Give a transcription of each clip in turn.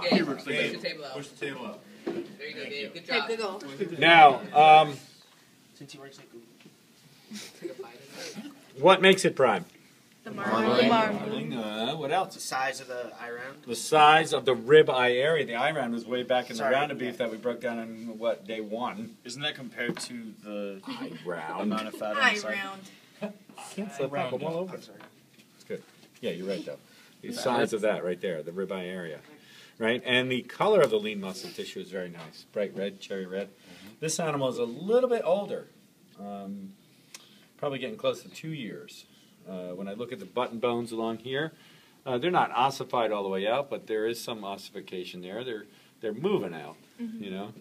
Gabe, Push the table out. Push the table out. There you go, Dave. Good job. Good goal. Now, Since he works at Google. Take a bite of it. what makes it prime? The Marbling. marbling. What else? The size of the eye round. The size of the rib eye area. The eye round was way back in the Sorry, round of yeah. beef that we broke down on, what, day one? Isn't that compared to the Eye round. amount of fat on Eye the side? round. Can't slip up, I'm all over. I'm sorry. It's good. Yeah, you're right, though. The size of that right there, the rib eye area. Right? And the color of the lean muscle tissue is very nice. Bright red, cherry red. This animal is a little bit older. Probably getting close to 2 years. When I look at the button bones along here, they're not ossified all the way out, but there is some ossification there. They're moving out, you know.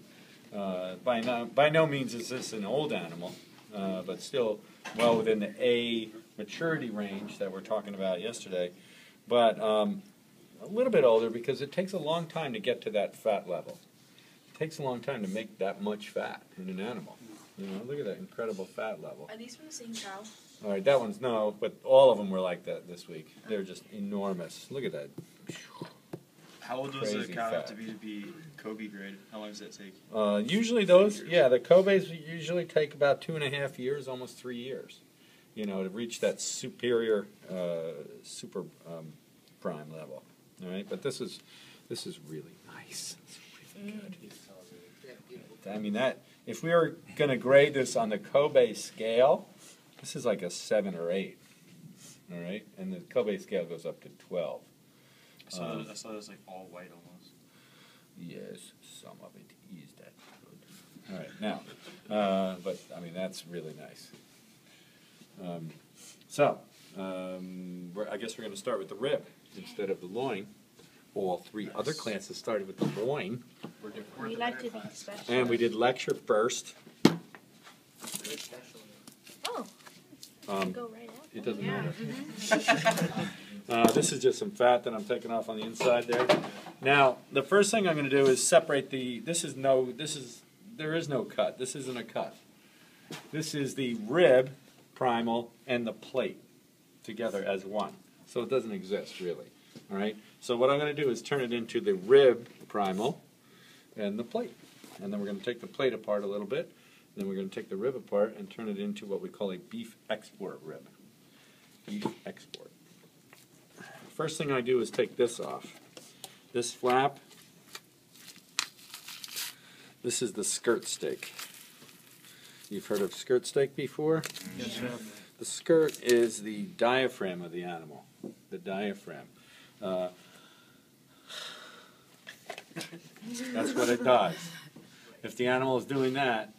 By no means is this an old animal, but still well within the A maturity range that we're talking about yesterday. But a little bit older because it takes a long time to get to that fat level. It takes a long time to make that much fat in an animal. You know, look at that incredible fat level. Are these from the same cow? All right, that one's no, but all of them were like that this week. They're just enormous. Look at that. How old does a Crazy cow have fat. to be Kobe grade? How long does that take? Usually those, yeah, the Kobe's usually take about 2.5 years, almost 3 years, you know, to reach that superior, super prime level. All right, but this is really nice. It's really good. Yeah, beautiful. I mean that if we were going to grade this on the Kobe scale, this is like a 7 or 8. All right, and the Kobe scale goes up to 12. I saw it was like all white almost. Yes, some of it is that good. All right, now, but I mean that's really nice. I guess we're going to start with the rib instead of the loin. All 3 other classes started with the loin, We like to be special. and we did lecture first. Very special. Oh, go right out. It doesn't Yeah. matter. This is just some fat that I'm taking off on the inside there. Now, the first thing I'm going to do is separate the. There is no cut. This isn't a cut. This is the rib, primal, and the plate together as one. So it doesn't exist really. All right. So what I'm going to do is turn it into the rib, primal, and the plate, and then we're going to take the plate apart a little bit. Then we're going to take the rib apart and turn it into what we call a beef export rib. Beef export. First thing I do is take this off. This flap, this is the skirt steak. You've heard of skirt steak before? Yes, sir. The skirt is the diaphragm of the animal. The diaphragm. That's what it does. If the animal is doing that,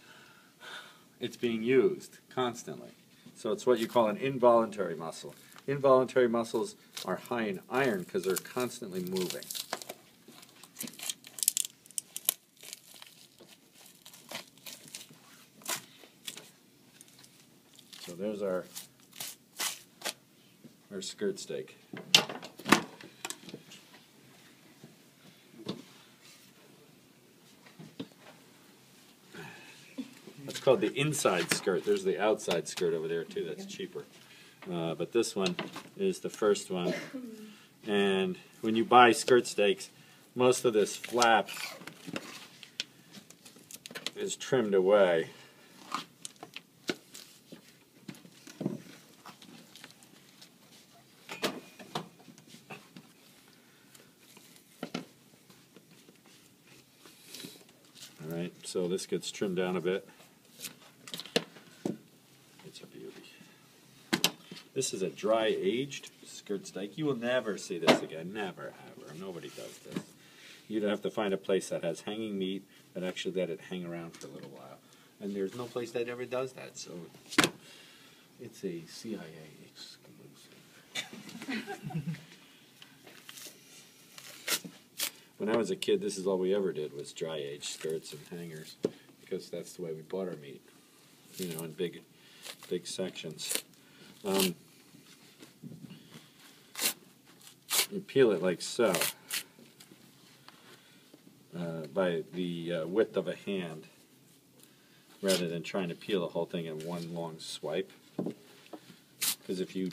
it's being used constantly. So it's what you call an involuntary muscle. Involuntary muscles are high in iron because they're constantly moving. So there's our skirt steak. That's called the inside skirt. There's the outside skirt over there too. That's cheaper. But this one is the first one. And when you buy skirt steaks, most of this flap is trimmed away. All right, so this gets trimmed down a bit. It's a beauty. This is a dry aged skirt steak. You will never see this again. Never, ever. Nobody does this. You'd have to find a place that has hanging meat that actually let it hang around for a little while. And there's no place that ever does that. So it's a CIA exclusive. When I was a kid, this is all we ever did was dry age skirts and hangers, because that's the way we bought our meat, you know, in big sections. You peel it like so, by the width of a hand, rather than trying to peel the whole thing in one long swipe. Because if you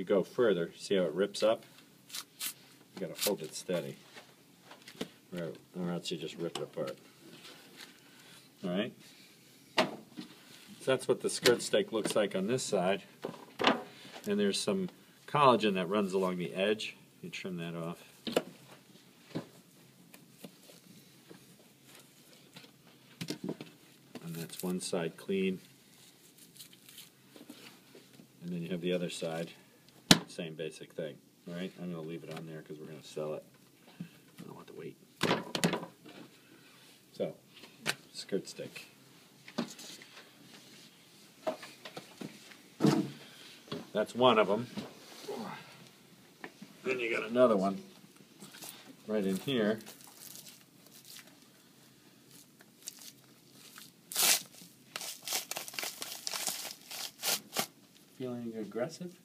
go further, see how it rips up? You got to hold it steady. or else you just rip it apart. All right. So that's what the skirt stake looks like on this side. And there's some collagen that runs along the edge. You trim that off. And that's one side clean. And then you have the other side, same basic thing. All right, I'm going to leave it on there because we're going to sell it. I don't want the weight. So, skirt stick. That's one of them. Then you got another one right in here. Feeling aggressive?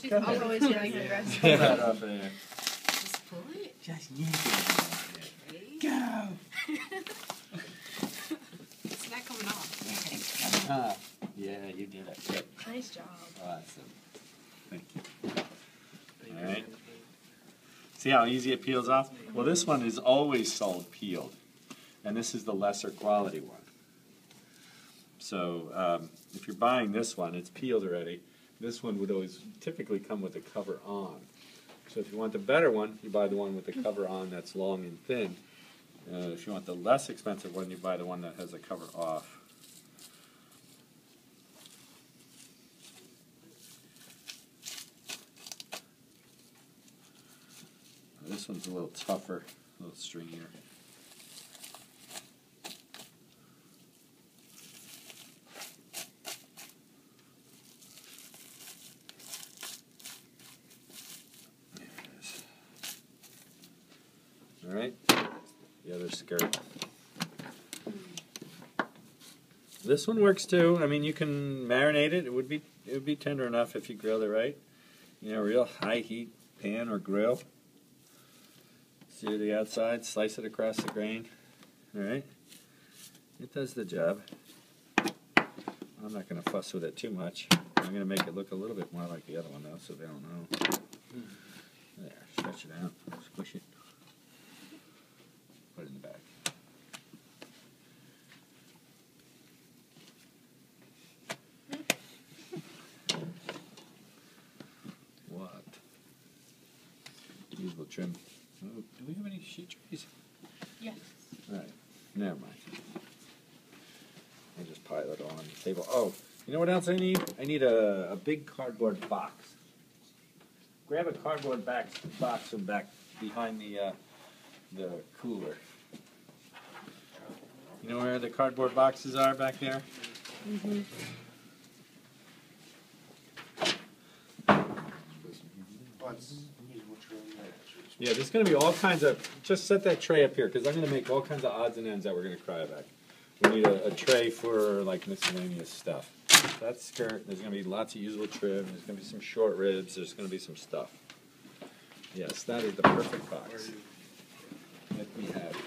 She's always feeling aggressive. Pull that up there. Just pull it. Just yank it. Go! It's not coming off. Yeah, you did it. Good. Nice job. Awesome. Thank you. All right. See how easy it peels off? Well, this one is always sold peeled, and this is the lesser quality one. So if you're buying this one, it's peeled already. This one would always typically come with the cover on. So if you want the better one, you buy the one with the cover on that's long and thin. If you want the less expensive one, you buy the one that has the cover off. This one's a little tougher, a little stringier. There it is. All right, the other skirt. This one works too. I mean, you can marinate it. It would be tender enough if you grilled it right. You know, real high heat pan or grill. Sear the outside, slice it across the grain. All right, it does the job. I'm not going to fuss with it too much. I'm going to make it look a little bit more like the other one though, so they don't know. There, stretch it out, squish it, put it in the bag. What? Usable trim. Oh, do we have any sheet trays? Yes. All right, never mind. I'll just pile it on the table. Oh, you know what else I need? I need a big cardboard box. Grab a cardboard box from back behind the cooler. You know where the cardboard boxes are back there? Mm-hmm. Yeah, there's going to be all kinds of, just set that tray up here, because I'm going to make all kinds of odds and ends that we're going to cry back. We need a tray for, like, miscellaneous stuff. That skirt, there's going to be lots of usable trim, there's going to be some short ribs, there's going to be some stuff. Yes, that is the perfect box. Let me have it.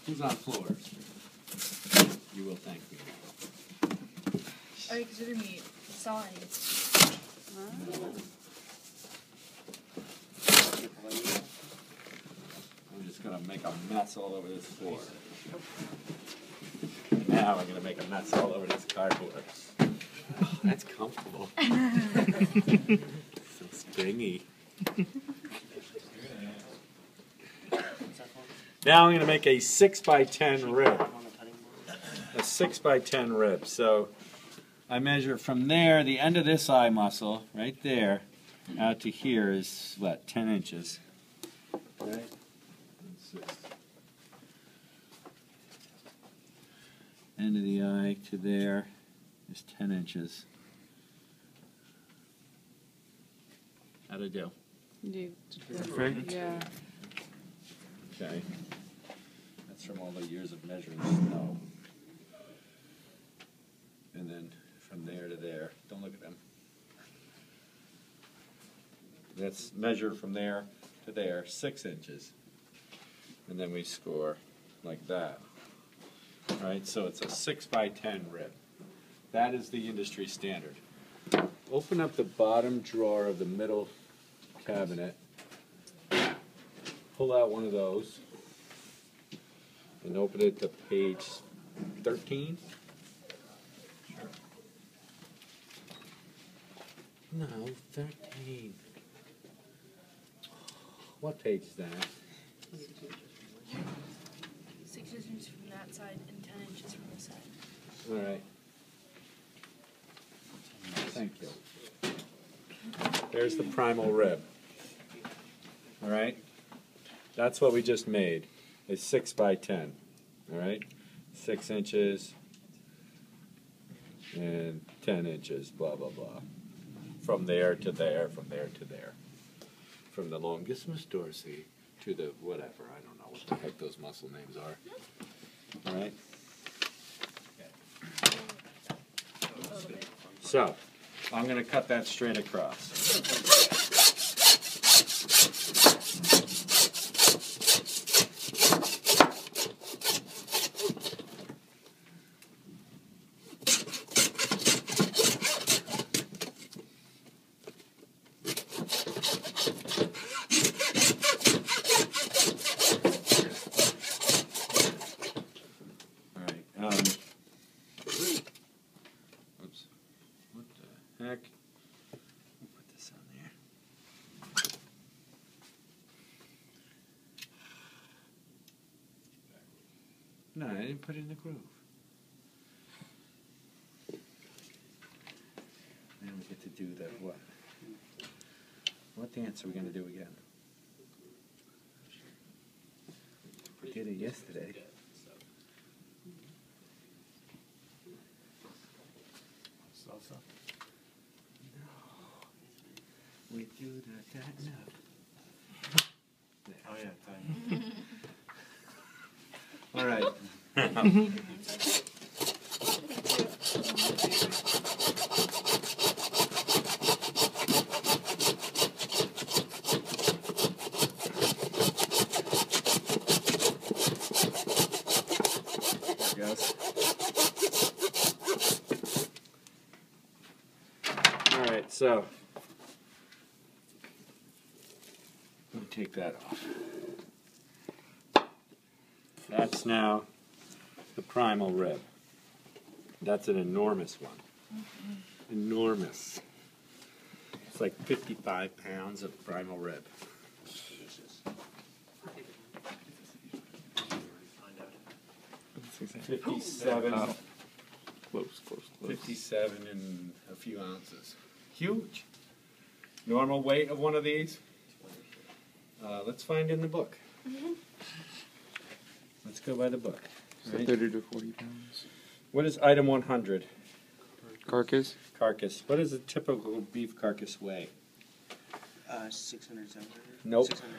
Who's on floors? You will thank me. Oh, because you're going to be sawing. I'm just going to make a mess all over this floor. Now I'm going to make a mess all over this cardboard. Oh, that's comfortable. So springy. Now I'm going to make a 6x10 rib. A 6x10 rib. So I measure from there, the end of this eye muscle, right there, out to here is, what, 10 inches. Right? End of the eye to there is 10 inches. How'd I do? Perfect? Yeah. Okay. That's from all the years of measuring snow. And then from there to there, don't look at them. Let's measure from there to there, 6 inches. And then we score like that. All right, so it's a 6x10 rib. That is the industry standard. Open up the bottom drawer of the middle cabinet. Pull out one of those and open it to page 13. No, 13. What page is that? 6 inches from that side and 10 inches from this side. All right. Thank you. There's the primal rib. All right? That's what we just made. It's 6 by 10. All right? 6 inches and 10 inches, blah, blah, blah. From there to there, from there to there. From the longissimus dorsi to the whatever. I don't know what the heck those muscle names are. All right? A little bit. So, I'm going to cut that straight across. Oops. What the heck? I'll put this on there. No, I didn't put it in the groove. Then we get to do the what? What dance are we going to do again? We did it yesterday. Salsa. We do that now. Oh yeah, time. All right. Yes. All right, so let me take that off. That's now the primal rib. That's an enormous one. Enormous. It's like 55 pounds of primal rib. 57. Close. 57 and a few ounces. Huge. Normal weight of one of these? Let's find in the book. Let's go by the book. So Right? 30 to 40 pounds. What is item 100? Carcass. Carcass. What does a typical beef carcass weigh? 600, 700. Nope. 600,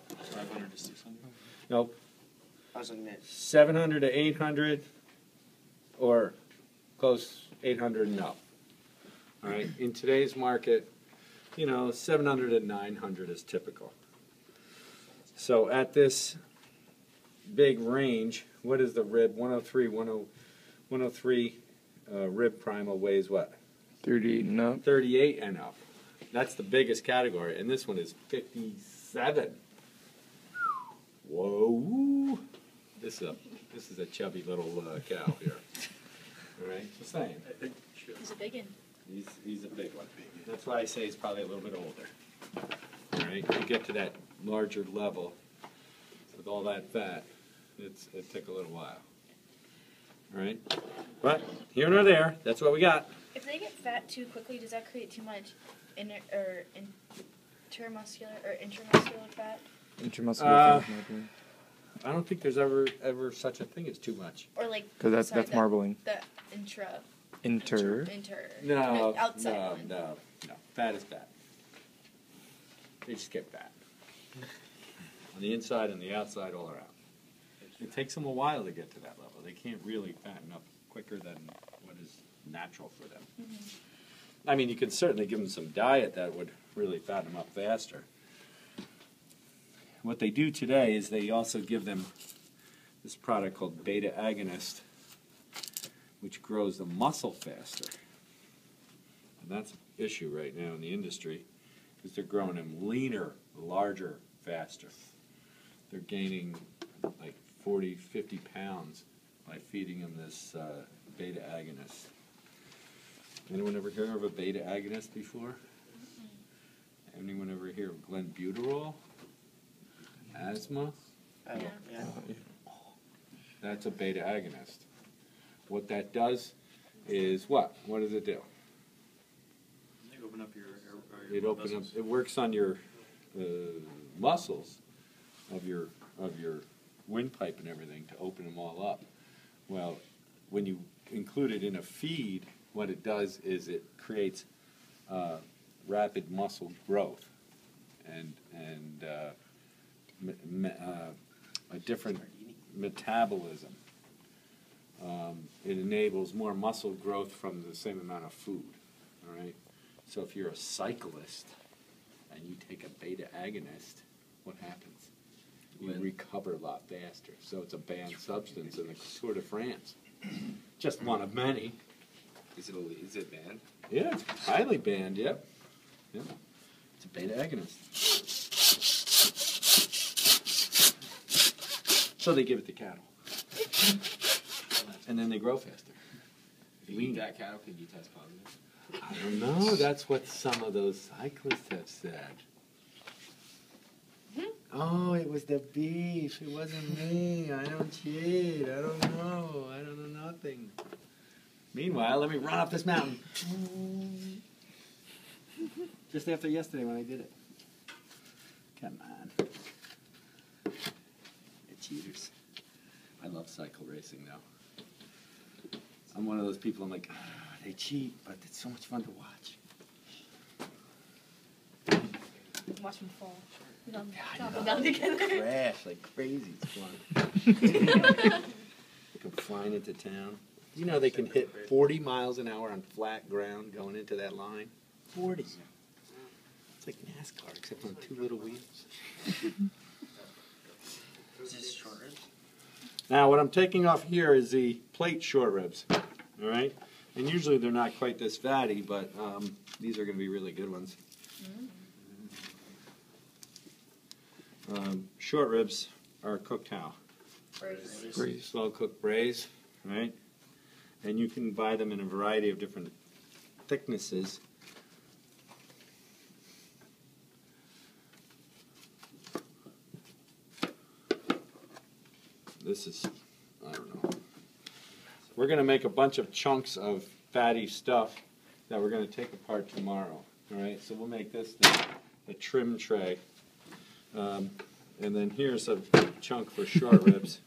800. 500 to 600. Nope. I was looking at 700 to 800 or close 800 and up. All right. In today's market, 700 to 900 is typical. So at this big range, what is the rib? 103 rib primal weighs what? 38 and up. 38 and up. That's the biggest category, and this one is 57. Whoa! This is a chubby little cow here. All right, just saying. He's a big one. He's a big one. That's why I say he's probably a little bit older. All right, to get to that larger level with all that fat, it took a little while. All right, but here nor there. That's what we got. If they get fat too quickly, does that create too much intermuscular fat? Intramuscular fat, maybe. I don't think there's ever such a thing as too much. Or like Because sorry, that's marbling. The Inter. No, outside no, one. no. Fat is fat. They just get fat. On the inside and the outside, all around. It takes them a while to get to that level. They can't really fatten up quicker than what is natural for them. Mm-hmm. I mean, you could certainly give them some diet that would really fatten them up faster. What they do today is they also give them this product called beta agonist, which grows the muscle faster. And that's an issue right now in the industry, because they're growing them leaner, larger, faster. They're gaining like 40, 50 pounds by feeding them this beta agonist. Anyone ever hear of a beta agonist before? Anyone ever hear of glenbuterol? Asthma? Oh, yeah. That's a beta agonist. What that does is what? What does it do? You open up your It opens up. It works on your muscles of your windpipe and everything to open them all up. Well, when you include it in a feed, what it does is it creates rapid muscle growth and a different metabolism. It enables more muscle growth from the same amount of food. All right. So if you're a cyclist and you take a beta agonist, what happens? You recover a lot faster. So it's a banned substance in the Tour de France. Just one of many. Is it banned? Yeah, it's highly banned, yep. Yep. It's a beta agonist. So they give it to cattle. And then they grow faster. If you eat that cattle, can you test positive? I don't know. That's what some of those cyclists have said. Oh, it was the beef. It wasn't me. I don't cheat. I don't know. I don't know nothing. Meanwhile, let me run up this mountain. Just after yesterday when I did it. Come on. The cheaters. I love cycle racing, though. I'm one of those people, I'm like, they cheat, but it's so much fun to watch. Watch them fall. Jumping down together. Crash like crazy. It's fun. They come flying into town. You know they can hit 40 miles an hour on flat ground going into that line? 40. It's like NASCAR, except on two little wheels. Is this short ribs? Now, what I'm taking off here is the plate short ribs. All right? And usually they're not quite this fatty, but these are going to be really good ones. Short ribs are cooked how? Braised. Slow cooked braised, right? And you can buy them in a variety of different thicknesses. This is, I don't know. We're going to make a bunch of chunks of fatty stuff that we're going to take apart tomorrow. All right, so we'll make this the trim tray. And then here's a chunk for short ribs.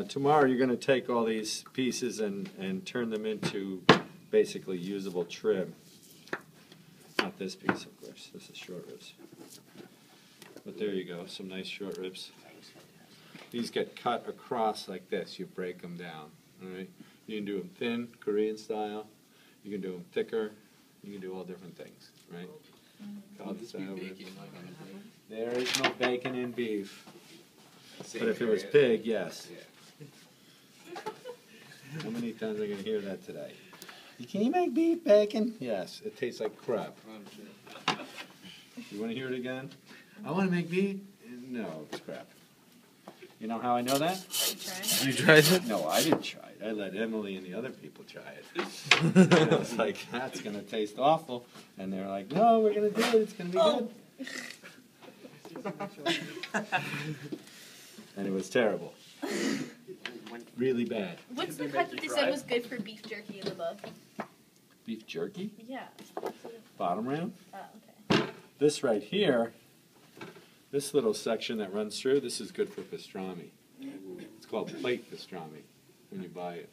Tomorrow you're going to take all these pieces and turn them into basically usable trim. Not this piece, of course. This is short ribs. But there you go, some nice short ribs. These get cut across like this. You break them down. All right. You can do them thin, Korean style. You can do them thicker. You can do all different things, right? There is no bacon in beef. But if it was pig, yes. How many times am I going to hear that today? Can you make beef bacon? Yes. It tastes like crap. You want to hear it again? I want to make beef? No, it's crap. You know how I know that? You tried it? No, I didn't try it. I let Emily and the other people try it. I was like, that's going to taste awful. And they're like, no, we're going to do it. It's going to be good. And it was terrible. Really bad. What's the cut that they said was good for beef jerky in the book? Beef jerky? Yeah. Bottom round? Oh, okay. This right here, this little section that runs through, this is good for pastrami. It's called plate pastrami when you buy it.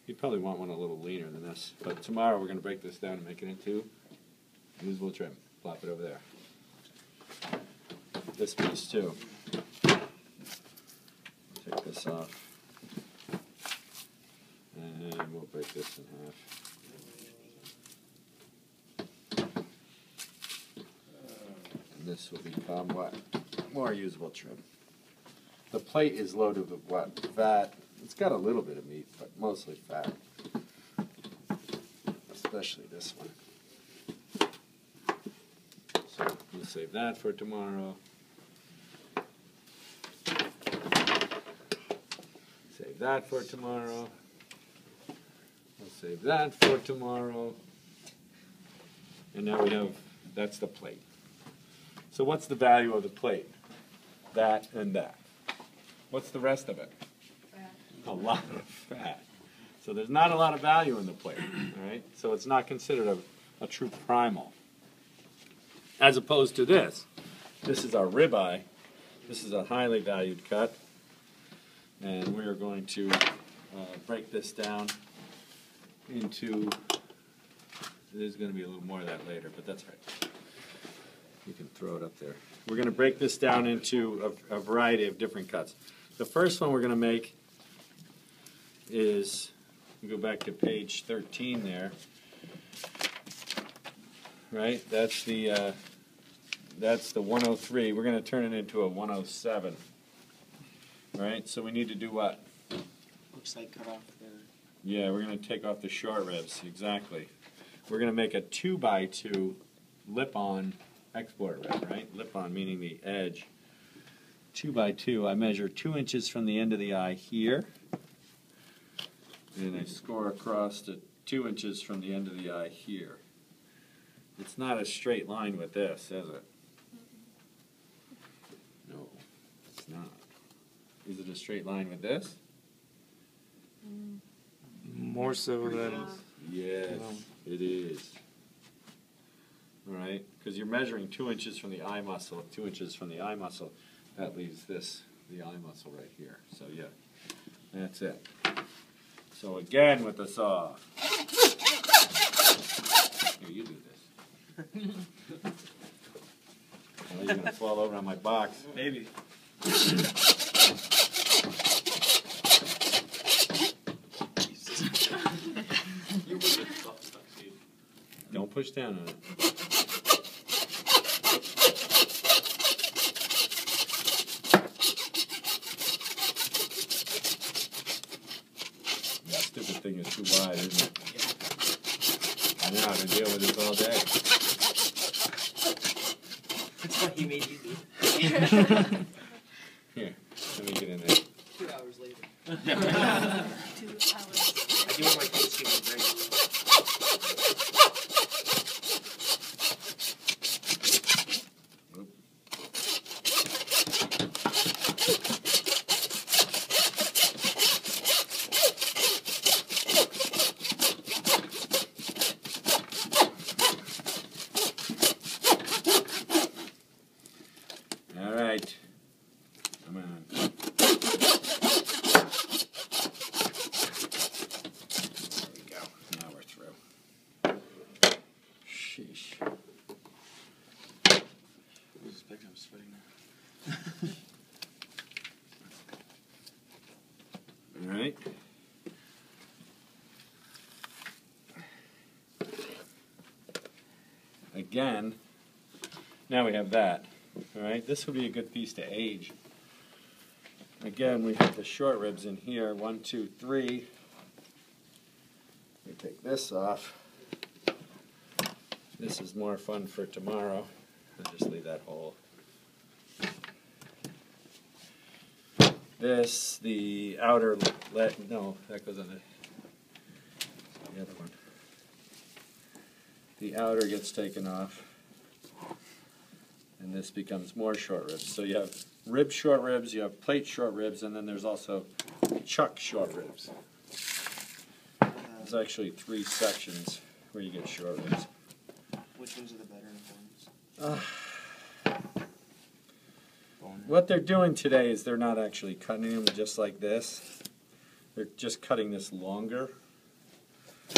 You'd probably want one a little leaner than this. But tomorrow we're going to break this down and make it into usable trim. Plop it over there. This piece too. Take this off. And we'll break this in half. And this will become what? More usable trim. the plate is loaded with what? Fat. It's got a little bit of meat, but mostly fat. Especially this one. So we'll save that for tomorrow. Save that for tomorrow. We'll save that for tomorrow. And now we have, that's the plate. So what's the value of the plate? That and that. What's the rest of it? Fat. A lot of fat. So there's not a lot of value in the plate, all right? So it's not considered a true primal. As opposed to this. This is our ribeye. This is a highly valued cut. And we are going to break this down into, there's going to be a little more of that later, but that's right. You can throw it up there. We're going to break this down into a variety of different cuts. The first one we're going to make is, we go back to page 13 there, right? That's the 103. We're going to turn it into a 107. Right? So we need to do what? Looks like cut off the. Yeah, we're going to take off the short ribs. Exactly. We're going to make a 2x2 lip-on export rib, right? Lip-on meaning the edge. 2x2. I measure 2 inches from the end of the eye here. And I score across to 2 inches from the end of the eye here. It's not a straight line with this, is it? No, it's not. Is it a straight line with this? More so than. Yes, it is. All right, because you're measuring 2 inches from the eye muscle, 2 inches from the eye muscle. That leaves this, the eye muscle right here. So yeah, that's it. So again with the saw. Here, you do this. Well, you're going to fall over on my box. Maybe. Don't push down on it. That stupid thing is too wide, isn't it? I know, I've been dealing with this all day. That's why he made you do. Here, let me get in there. 2 hours later. 2 hours. I do want my Thanksgiving break. All right. Come on. There we go. Now we're through. Sheesh. I'm sweating now. All right. Again, now we have that. All right, this would be a good piece to age. Again, we have the short ribs in here. 1, 2, 3. We take this off. This is more fun for tomorrow. I'll just leave that whole. This, the outer no, that goes on the other one. The outer gets taken off. And this becomes more short ribs. So you have rib short ribs, you have plate short ribs, and then there's also chuck short ribs. There's actually 3 sections where you get short ribs. Which ones are the better ones? What they're doing today is they're not actually cutting them just like this. They're just cutting this longer.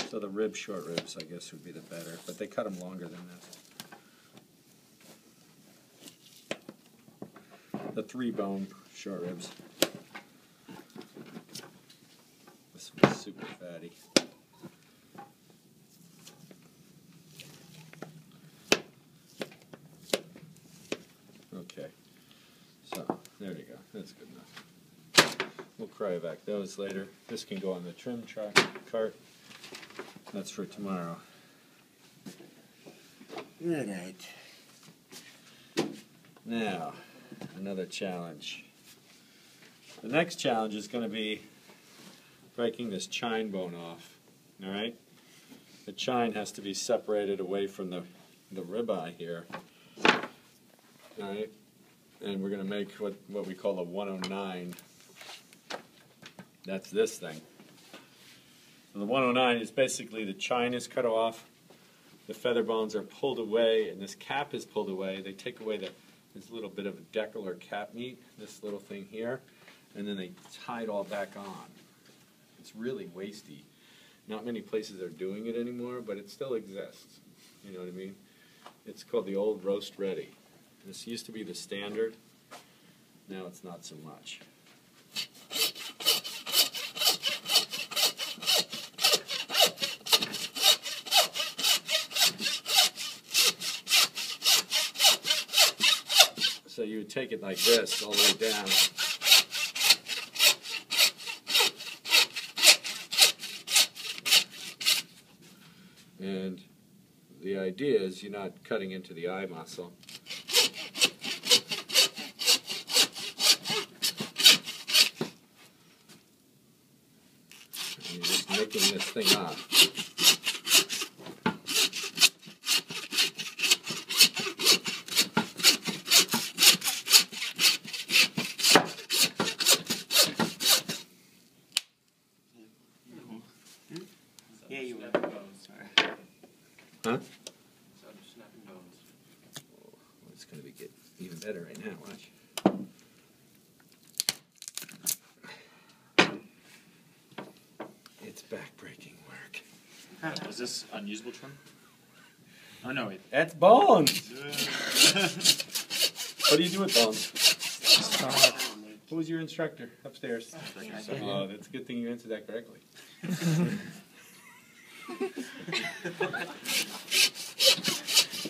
So the rib short ribs, I guess, would be the better. But they cut them longer than this. The 3-bone short ribs. This one's super fatty. Okay, so there you go. That's good enough. cryovac those later. This can go on the trim cart. That's for tomorrow. Alright. Now, another challenge. The next challenge is going to be breaking this chine bone off. Alright? The chine has to be separated away from the ribeye here. Alright? And we're going to make what we call a 109. That's this thing. So the 109 is basically the chine is cut off, the feather bones are pulled away, and this cap is pulled away. They take away this little bit of decal or cap meat, this little thing here, and then they tie it all back on. It's really wasty. Not many places are doing it anymore, but it still exists. You know what I mean? It's called the old roast ready. This used to be the standard. Now it's not so much. So you would take it like this all the way down. And the idea is you're not cutting into the eye muscle. And you're just making this thing up. Yeah, you were. Huh? So I'm snapping bones. Oh, it's going to be getting even better right now, watch. It's back-breaking work. Is this unusable trim? Oh no, wait. That's bones! What do you do with bones? Who was your instructor upstairs? Oh, that's a good thing you answered that correctly.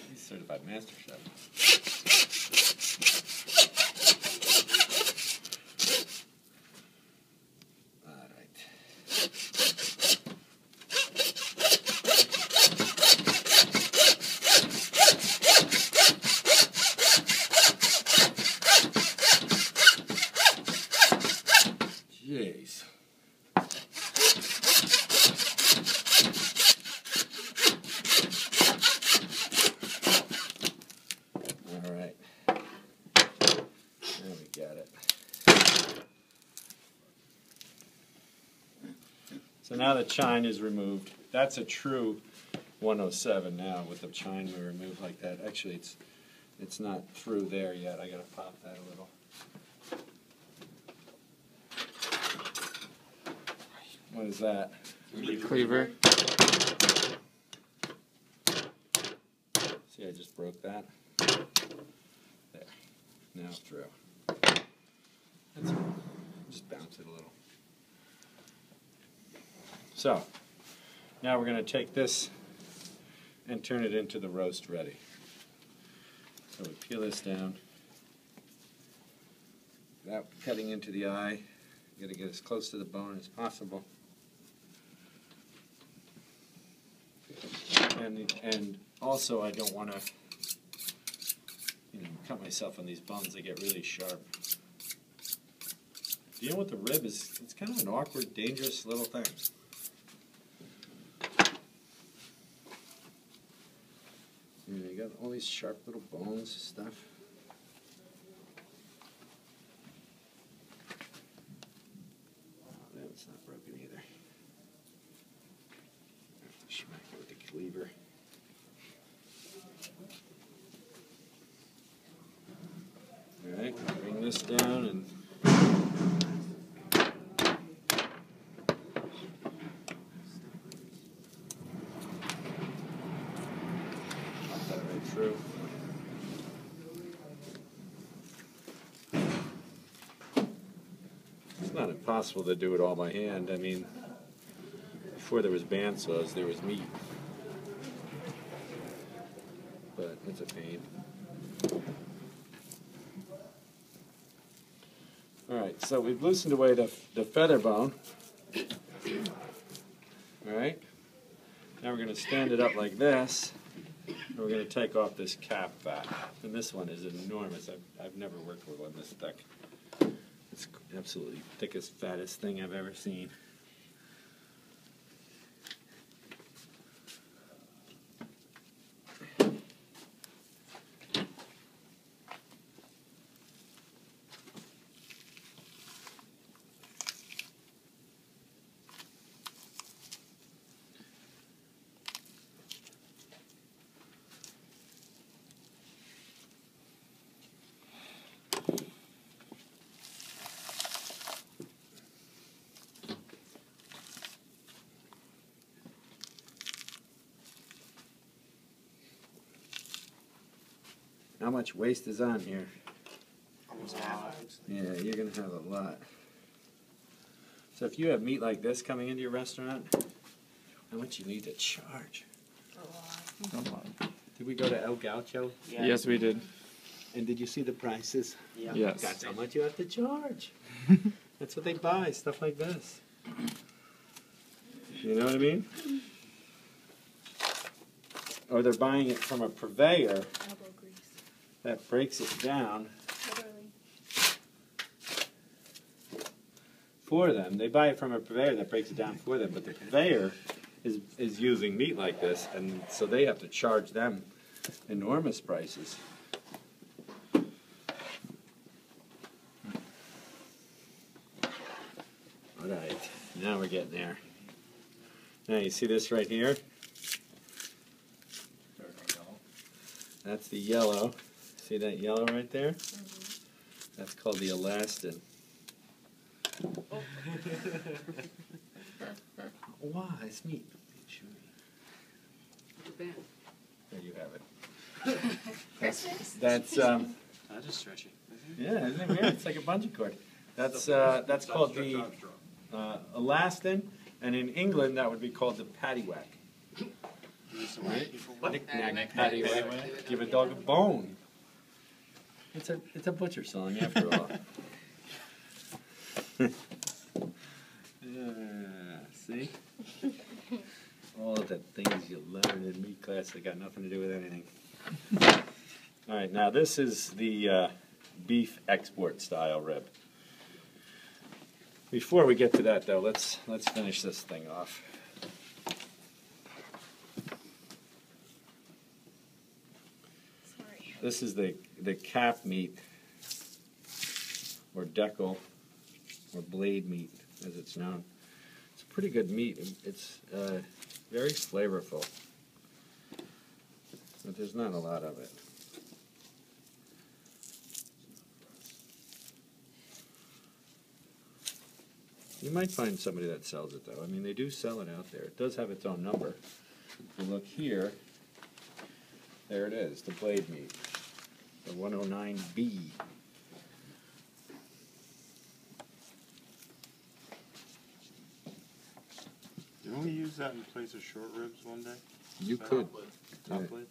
He's certified master chef. All right. Jeez. All right. There we got it. So now the chine is removed. That's a true 107 now with the chine we removed like that. Actually, it's not through there yet. I gotta pop that a little. What is that? Cleaver. See, I just broke that. There. Now it's through. That's all. Just bounce it a little. So, now we're going to take this and turn it into the roast ready. So we peel this down. Without cutting into the eye, you got to get as close to the bone as possible. And also, I don't want to, cut myself on these bones. They get really sharp. Dealing with the rib it's kind of an awkward, dangerous little thing. You got all these sharp little bones and stuff. Oh, that's not broken either. I have to smack it with the cleaver. Alright, bring this down and pop that right through. It's not impossible to do it all by hand. I mean, before there was bandsaws, there was meat. But it's a pain. All right, so we've loosened away the feather bone. All right. Now we're going to stand it up like this. And we're going to take off this cap fat. And this one is enormous. I've never worked with one this thick. It's absolutely thickest, fattest thing I've ever seen. How much waste is on here? Almost half. Yeah, you're going to have a lot. So if you have meat like this coming into your restaurant, how much you need to charge? A lot. Did we go to El Gaucho? Yeah. Yes, we did. And did you see the prices? Yeah. Yes. That's how much you have to charge. That's what they buy, stuff like this. You know what I mean? Or they're buying it from a purveyor Elbow grease. that breaks it down Literally. for them. They buy it from a purveyor that breaks it down for them, but the purveyor is using meat like this, and so they have to charge them enormous prices. All right, now we're getting there. Now you see this right here? That's the yellow. See that yellow right there? That's called the elastin. Wow, it's meat. Japan. There you have it. Christmas? That's That is stretchy. yeah, isn't it weird? It's like a bungee cord. That's called the elastin, and in England that would be called the paddywhack. Right? Knick-knack, paddywhack. Give a dog a bone. It's a butcher song after all. See? All of the things you learn in meat class that got nothing to do with anything. All right, now this is the beef export style rib. Before we get to that, though, let's finish this thing off. Sorry. This is the cap meat, or deckle, or blade meat, as it's known. It's a pretty good meat. It's very flavorful, but there's not a lot of it. You might find somebody that sells it, though. I mean, they do sell it out there. It does have its own number. If you look here, there it is, the blade meat, the 109B. Didn't we use that in place of short ribs one day? You could. Top Yeah. plate?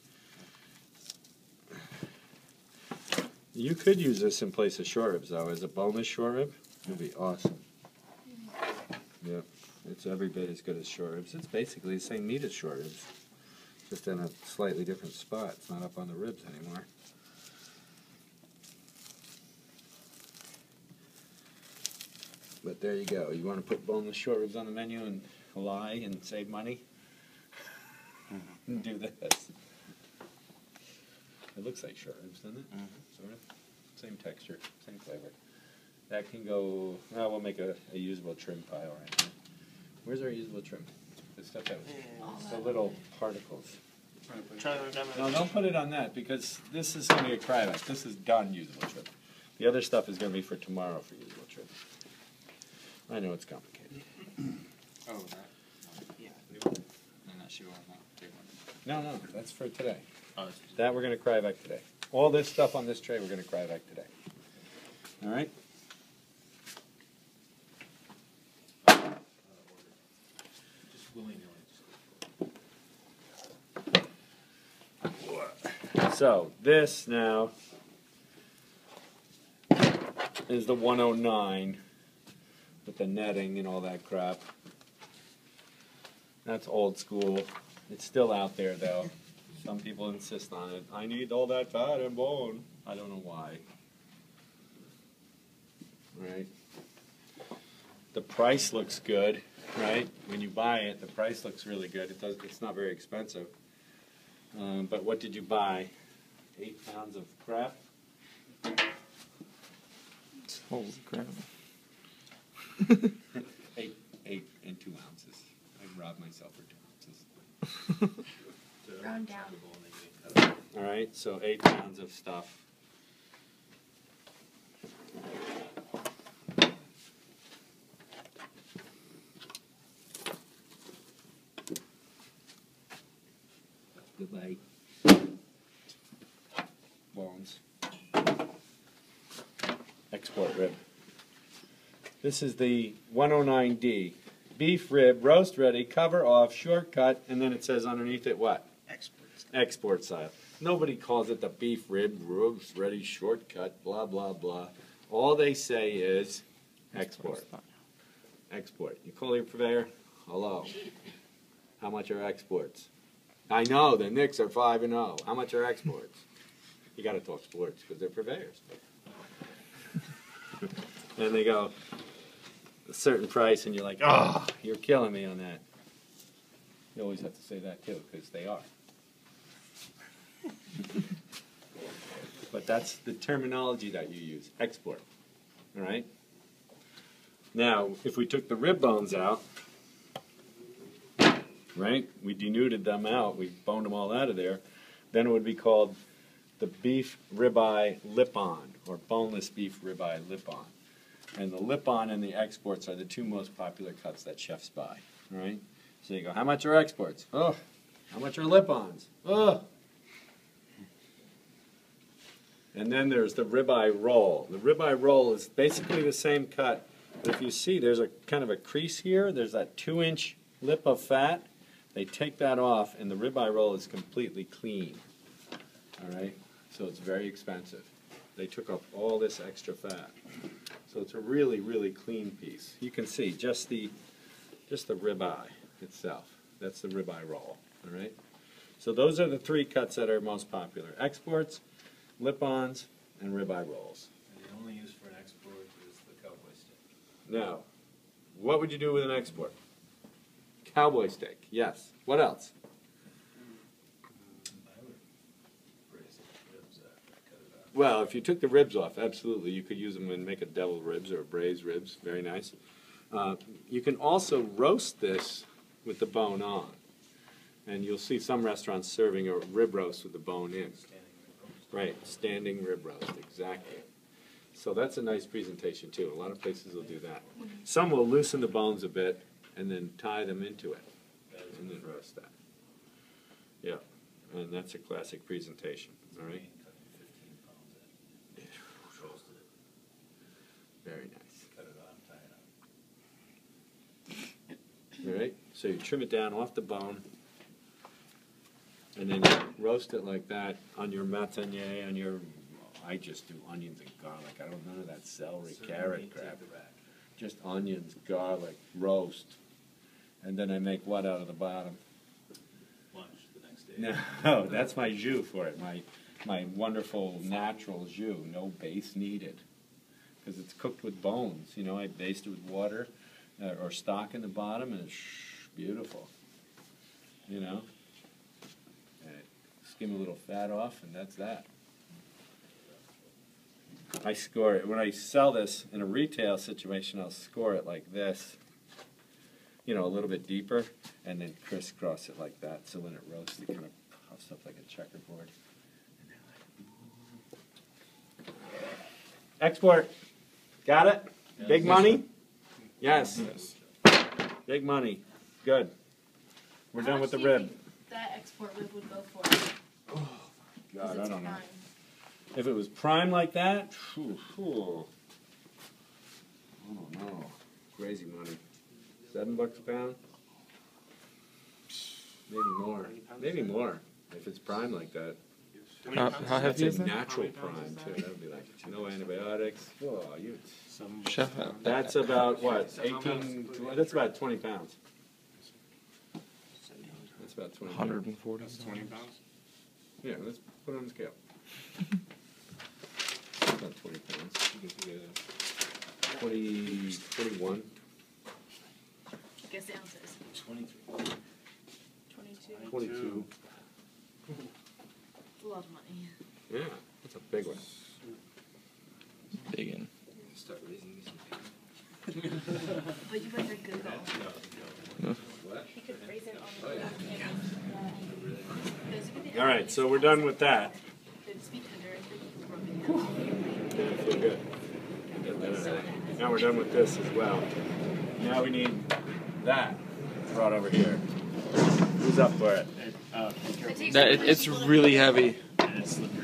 You could use this in place of short ribs, though, as a boneless short rib. It would be awesome. Yep, it's every bit as good as short ribs. It's basically the same meat as short ribs, just in a slightly different spot. It's not up on the ribs anymore. But there you go. You want to put boneless short ribs on the menu and lie and save money? Do this. It looks like short ribs, doesn't it? Sort of. Same texture, same flavor. That can go, well, we'll make a usable trim pile right now. Where's our usable trim? The stuff that was, the little particles. Try to remember. No, don't put it on that, because this is going to get cryovac. This is done usable trim. The other stuff is going to be for tomorrow for usable trim. I know it's complicated. Oh, that. Yeah. And that shoe on that big one. No, that's for today. Oh, it's That we're going to cryovac today. All this stuff on this tray we're going to cryovac today. All right? So this now is the 109 with the netting and all that crap. That's old school. It's still out there though. Some people insist on it. I need all that fat and bone. I don't know why. Right? The price looks good, right? When you buy it, the price looks really good. It's not very expensive. But what did you buy? 8 pounds of crap? Holy crap. 8 and 2 ounces. I robbed myself for 2 ounces. Round down. All right, so 8 pounds of stuff. Goodbye. Bones. Export rib. This is the 109D. Beef rib, roast ready, cover off, shortcut, and then it says underneath it what? Export style. Nobody calls it the beef rib, roast ready, shortcut, blah, blah, blah. All they say is export. Export. You call your purveyor? Hello. How much are exports? I know, the Knicks are 5-0. How much are exports? You got to talk sports because they're purveyors. And they go a certain price, and you're like, oh, you're killing me on that. You always have to say that too because they are. But that's the terminology that you use, export. All right? Now, if we took the rib bones out, right, we denuded them out, we boned them all out of there, then it would be called the beef ribeye lip-on, or boneless beef ribeye lip-on. And the lip-on and the exports are the two most popular cuts that chefs buy. All right? So you go, how much are exports? Oh. How much are lip-ons? Oh. And then there's the ribeye roll. The ribeye roll is basically the same cut, but if you see, there's a kind of a crease here. There's that 2-inch lip of fat. They take that off, and the ribeye roll is completely clean. All right? So it's very expensive. They took off all this extra fat. So it's a really, really clean piece. You can see just the ribeye itself. That's the ribeye roll. All right? So those are the 3 cuts that are most popular. Exports, lip-ons, and ribeye rolls. And the only use for an export is the cowboy steak. Now, what would you do with an export? Cowboy steak, yes. What else? I would braise the ribs after I cut it out. Well, if you took the ribs off, absolutely. You could use them and make a deviled ribs or a braised ribs. Very nice. You can also roast this with the bone on. And you'll see some restaurants serving a rib roast with the bone in. Right, standing rib roast, exactly. So that's a nice presentation too. A lot of places will do that. Some will loosen the bones a bit and then tie them into it and then roast that. Yeah, and that's a classic presentation. All right. 15 pounds in. Roasted it. Very nice. Cut it on, tie it up. All right. So you trim it down off the bone. And then you roast it like that on your matinee, on your, I just do onions and garlic. I don't know none of that celery, carrot crap. Just onions, garlic, roast. And then I make what out of the bottom? Lunch the next day. No, that's my jus for it, my wonderful natural jus, no base needed. Because it's cooked with bones. You know, I baste it with water or stock in the bottom, and it's beautiful. You know? Skim a little fat off, and that's that. I score it. When I sell this in a retail situation, I'll score it like this, you know, a little bit deeper, and then crisscross it like that, so when it roasts, it kind of puffs up like a checkerboard. Export. Got it? Yes. Big money? Yes. Yes. Big money. Good. We're done with the rib. That export rib would go for? God, I don't know. Prime. If it was prime like that, phew, phew. I don't know. Crazy money. $7 a pound? Maybe more. Maybe more. If it's prime like that. How That's heavy a is that? natural prime too. That would be like no antibiotics. Whoa, you. Chef, That's about what? 18. That's about 20 pounds. That's about 20. 140. That's 20 pounds? Yeah, let's put it on the scale. About 20 pounds. 21. Guess the ounces. 23. 22. 22. It's a lot of money. Yeah, that's a big one. Big in. Start raising these. But you better Google. What? You could raise it on Oh, yeah. All right, so we're done with that. It's feet under. Yeah, I feel good. Now we're done with this as well. Now we need that brought over here. Who's up for it? Hey, be careful. It's really heavy. And it's slippery.